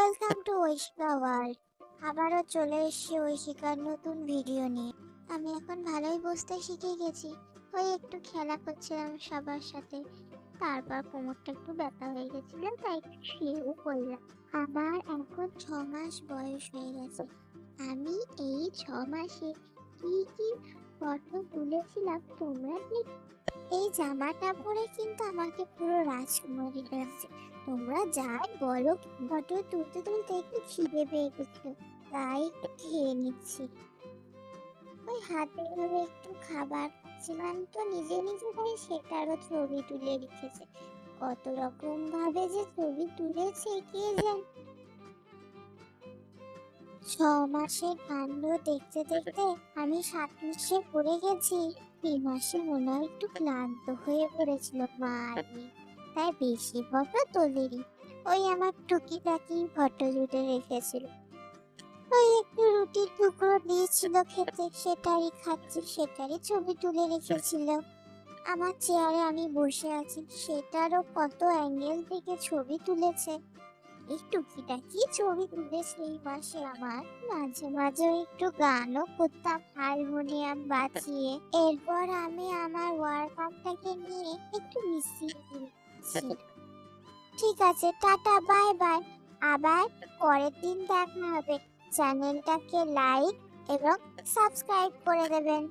Welcome to Aishika world. আবারও চলে এসেছি ঐশিকার নতুন ভিডিও নিয়ে। আমি এখন ভালোই বসতে শিখে গেছি। ওই একটু খেলা করছিলাম সবার সাথে, তারপর কোমরটা একটু ব্যথা হয়ে গেছিল, তাই একটু শুয়েও পড়লাম। আমার এখন 6 মাস বয়স হয়ে গেছে। আমি এই 6 মাসে কি কি ফটো তুলেছিলাম তোমরা এই জামাটা পরে কিন্তু আমাকে পুরো রাজকুমারী লাগছে। তোমরা যাই বলো, ফটো তুলতে তুলতে একটু খিদে পেয়ে গেছিল, তাই একটু খেয়ে নিচ্ছি। ওই হাতে ধরে একটু খাবার খাচ্ছিলাম তো নিজে নিজে, তাই সেটারও ছবি তুলে রেখেছে। কত রকম ভাবে যে ছবি তুলেছে কে জানে। 6 মাসের কাণ্ড দেখতে দেখতে আমি 7 মাসে পড়ে গেছি। 3 মাসে মনে হয় একটু ক্লান্ত হয়ে পড়েছিল মা আর মেয়ে, তাই বেশি ফটো তোলেনি। ওই আমার টুকিটাকি ফটো তুলে রেখেছিল। ওই একটু রুটির টুকরো দিয়েছিল খেতে, সেটারই খাচ্ছি, সেটারই ছবি তুলে রেখেছিল। আমার চেয়ারে আমি বসে আছি, সেটারও কত অ্যাঙ্গেল থেকে ছবি তুলেছে। এই টুকিটাকি ছবি তুলেছে এই মাসে আমার। মাঝে মাঝে একটু গানও করতাম হারমোনিয়াম বাজিয়ে। এরপর আমি আমার ওয়ার্কআউটটাকে নিয়ে একটু মিশিয়ে দিচ্ছি। ঠিক আছে, টাটা, বাই বাই। আবার পরের দিন দেখা হবে। চ্যানেলটাকে লাইক এবং সাবস্ক্রাইব করে দেবেন।